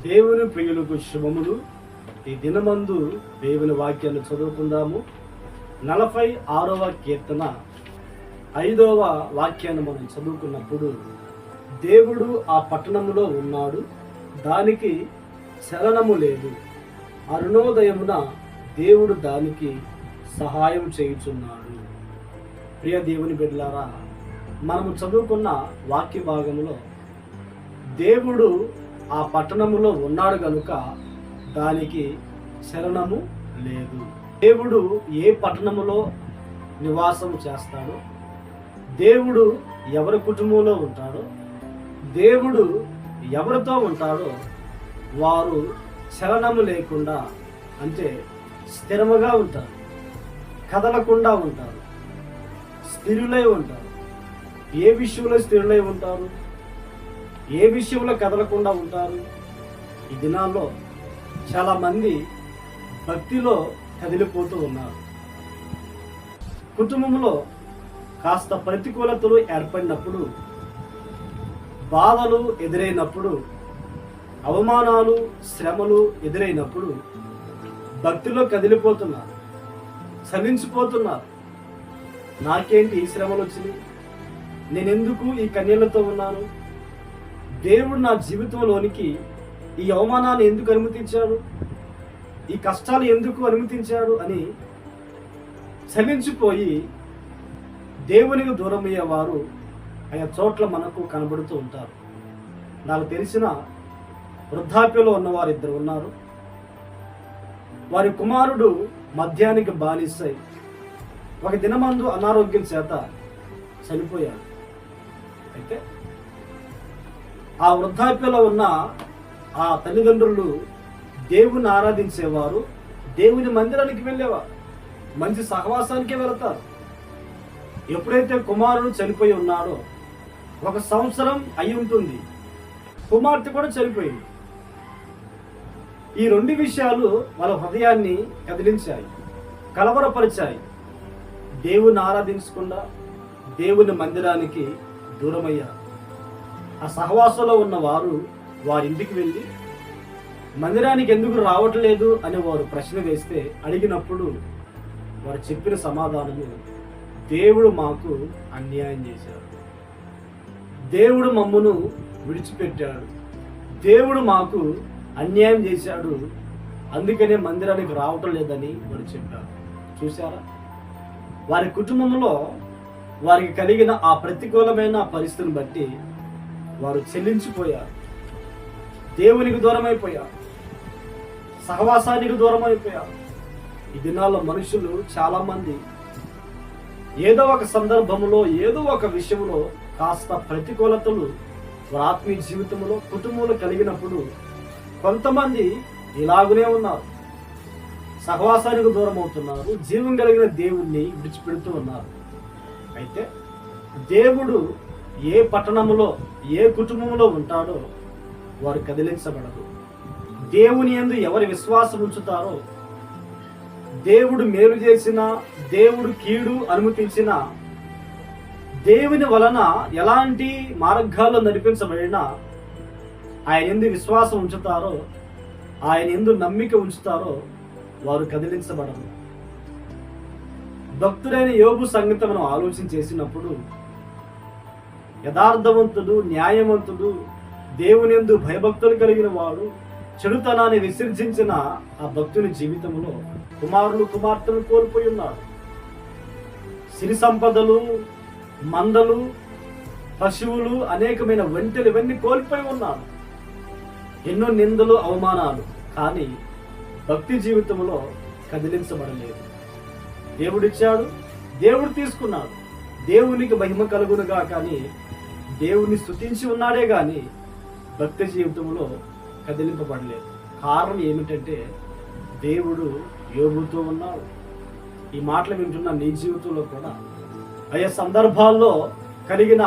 దేవుని ప్రియులకు శుభములు. ఈ దినమందు దేవుని వాక్యాన్ని చదువుకుందాము. 46వ కీర్తన 5వ వాక్యాన్ని మనం చదువుకున్నప్పుడు, దేవుడు ఆ పట్టణములో ఉన్నాడు, దానికి చలనము లేదు. అరుణోదయమున దేవుడు దానికి సహాయం చేయుచున్నాడు. ప్రియ దేవుని బిడ్డలారా, మనము చదువుకున్న వాక్య భాగంలో దేవుడు ఆ పట్టణములో ఉన్నాడు గనుక దానికి శరణము లేదు. దేవుడు ఏ పట్టణములో నివాసం చేస్తాడో, దేవుడు ఎవరి కుటుంబంలో ఉంటాడో, దేవుడు ఎవరితో ఉంటాడో వారు చలనము లేకుండా, అంటే స్థిరముగా ఉంటారు, కదలకుండా ఉంటారు, స్థిరులై ఉంటారు. ఏ విషయంలో స్థిరులై ఉంటారు? ఏ విషయంలో కదలకుండా ఉంటారు? ఈ దినాల్లో చాలా మంది భక్తిలో కదిలిపోతూ ఉన్నారు. కుటుంబంలో కాస్త ప్రతికూలతలు ఏర్పడినప్పుడు, బాధలు ఎదురైనప్పుడు, అవమానాలు శ్రమలు ఎదురైనప్పుడు భక్తిలో కదిలిపోతున్నారు, చలించిపోతున్నారు. నాకేంటి ఈ శ్రమలు వచ్చినాయి? నేనెందుకు ఈ కన్యలతో ఉన్నాను? దేవుడు నా జీవితంలోనికి ఈ అవమానాన్ని ఎందుకు అనుమతించాడు? ఈ కష్టాలు ఎందుకు అనుమతించాడు అని చలించిపోయి దేవునికి దూరం అయ్యేవారు ఆయా చోట్ల మనకు కనబడుతూ ఉంటారు. నాకు తెలిసిన వృద్ధాప్యంలో ఉన్నవారు 2 ఉన్నారు. వారి కుమారుడు మద్యానికి బానిసై ఒక దినమందు అనారోగ్యం చేత చనిపోయాడు. అయితే ఆ వృద్ధాప్యంలో ఉన్న ఆ తల్లిదండ్రులు దేవుని ఆరాధించేవారు, దేవుని మందిరానికి వెళ్ళేవారు, మంచి సహవాసానికే వెళతారు. ఎప్పుడైతే కుమారుడు చనిపోయి ఉన్నాడో 1 సంవత్సరం అయి ఉంటుంది, కుమార్తె కూడా చనిపోయింది. ఈ 2 విషయాలు వాళ్ళ హృదయాన్ని కదిలించాయి, కలవరపరిచాయి. దేవుని ఆరాధించకుండా దేవుని మందిరానికి దూరమయ్యారు. ఆ సహవాసంలో ఉన్న వారు వారి ఇంటికి వెళ్ళి మందిరానికి ఎందుకు రావట్లేదు అని వారు ప్రశ్న వేస్తే, అడిగినప్పుడు వారు చెప్పిన సమాధానము, దేవుడు మాకు అన్యాయం చేశాడు, దేవుడు మమ్మను విడిచిపెట్టాడు, దేవుడు మాకు అన్యాయం చేశాడు, అందుకనే మందిరానికి రావటం లేదని వారు చెప్పారు. చూసారా? వారి కుటుంబంలో వారికి కలిగిన ఆ ప్రతికూలమైన పరిస్థితిని బట్టి వారు చెల్లించిపోయారు, దేవునికి దూరం అయిపోయారు, సహవాసానికి దూరం అయిపోయారు. ఈ దినాల్లో మనుషులు చాలా మంది ఏదో ఒక సందర్భంలో, ఏదో ఒక విషయంలో కాస్త ప్రతికూలతలు వారి ఆత్మీయ జీవితంలో, కుటుంబంలో కలిగినప్పుడు కొంతమంది ఇలాగునే ఉన్నారు, సహవాసానికి దూరం అవుతున్నారు, జీవం కలిగిన దేవుణ్ణి విడిచిపెడుతూ ఉన్నారు. అయితే దేవుడు ఏ పట్టణంలో, ఏ కుటుంబంలో ఉంటాడో వారు కదిలించబడదు. దేవుని యందు ఎవరి విశ్వాసం ఉంచుతారో, దేవుడు మేలు చేసిన, దేవుడు కీడు అనుమతించిన, దేవుని వలన ఎలాంటి మార్గాల్లో నడిపించబడినా ఆయన యందు విశ్వాసం ఉంచుతారో, ఆయన యందు నమ్మిక ఉంచుతారో వారు కదిలించబడరు. భక్తుడైన యోబు సంగతి మనం ఆలోచన చేసినప్పుడు, యథార్థవంతుడు, న్యాయవంతుడు, దేవుని యందు భయభక్తులు కలిగిన వాడు, చెడుతనాన్ని విసర్జించిన ఆ భక్తుని జీవితంలో కుమారులు కుమార్తెలు కోల్పోయి ఉన్నాడు. సిరి సంపదలు, మందలు, పశువులు, అనేకమైన ఒంటెలు, ఇవన్నీ కోల్పోయి ఉన్నాడు. ఎన్నో నిందలు, అవమానాలు. కానీ భక్తి జీవితంలో కదిలించబడలేదు. దేవుడిచ్చాడు, దేవుడు తీసుకున్నాడు, దేవునికి మహిమ కలుగునుగా, కానీ దేవుని స్తుతించి ఉన్నాడే కానీ భక్తి జీవితంలో కదిలింపబడలేదు. కారణం ఏమిటంటే దేవుడు యోబుతో ఉన్నాడు. ఈ మాటలు వింటున్న నీ జీవితంలో కూడా ఆయా సందర్భాల్లో కలిగిన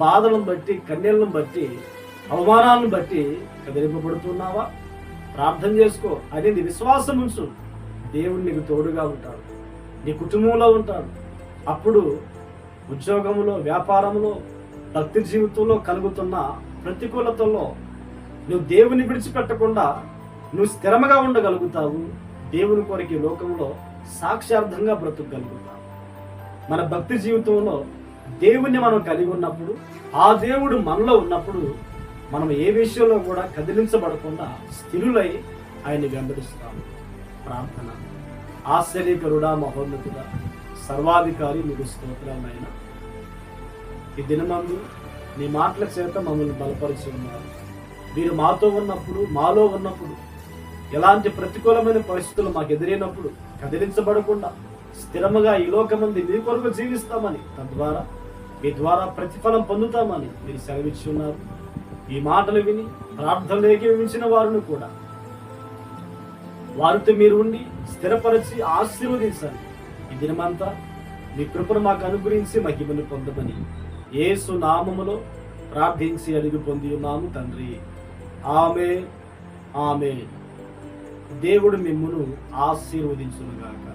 బాధలను బట్టి, కన్నీళ్ళను బట్టి, అవమానాలను బట్టి కదిలింపబడుతున్నావా? ప్రార్థన చేసుకో. అనేది విశ్వాసం ఉంచు. దేవుడు నీకు తోడుగా ఉంటాడు, నీ కుటుంబంలో ఉంటాడు. అప్పుడు ఉద్యోగంలో, వ్యాపారంలో, భక్తి జీవితంలో కలుగుతున్న ప్రతికూలతల్లో నువ్వు దేవుని విడిచిపెట్టకుండా నువ్వు స్థిరముగా ఉండగలుగుతావు. దేవుని కొరకు ఈ లోకంలో సాక్ష్యార్థంగా బ్రతకగలుగుతావు. మన భక్తి జీవితంలో దేవుణ్ణి మనం కలిగి ఉన్నప్పుడు, ఆ దేవుడు మనలో ఉన్నప్పుడు మనం ఏ విషయంలో కూడా కదిలించబడకుండా స్థిరులై ఆయన్ని వెంబడిస్తాము. ప్రార్థన. ఆశ్చర్యకరుడా, మహోన్నతుడా, సర్వాధికారి, మీకు స్తోత్రాలైన ఈ దినమందు నీ మాటల చేత మమ్మల్ని బలపరిచి ఉన్నారు. మీరు మాతో ఉన్నప్పుడు, మాలో ఉన్నప్పుడు, ఎలాంటి ప్రతికూలమైన పరిస్థితులు మాకు ఎదురైనప్పుడు కదిలించబడకుండా స్థిరముగా ఈ లోకమంది మీ కొరకు జీవిస్తామని, తద్వారా మీ ద్వారా ప్రతిఫలం పొందుతామని మీరు సెలవిచ్చి ఉన్నారు. ఈ మాటలు విని ప్రార్థనలు ఏకీభవించిన వారిని కూడా వారితో మీరు ఉండి స్థిరపరిచి ఆశీర్వదించండి. ఈ దినమంతా మీ కృపను మాకు అనుగ్రహించి మహిమను పొందమని యేసు నామములో ప్రార్థించి అడిగి పొంది ఉన్నాము తండ్రి. ఆమేన్, ఆమేన్. దేవుడు మిమ్మును ఆశీర్వదించునుగాక.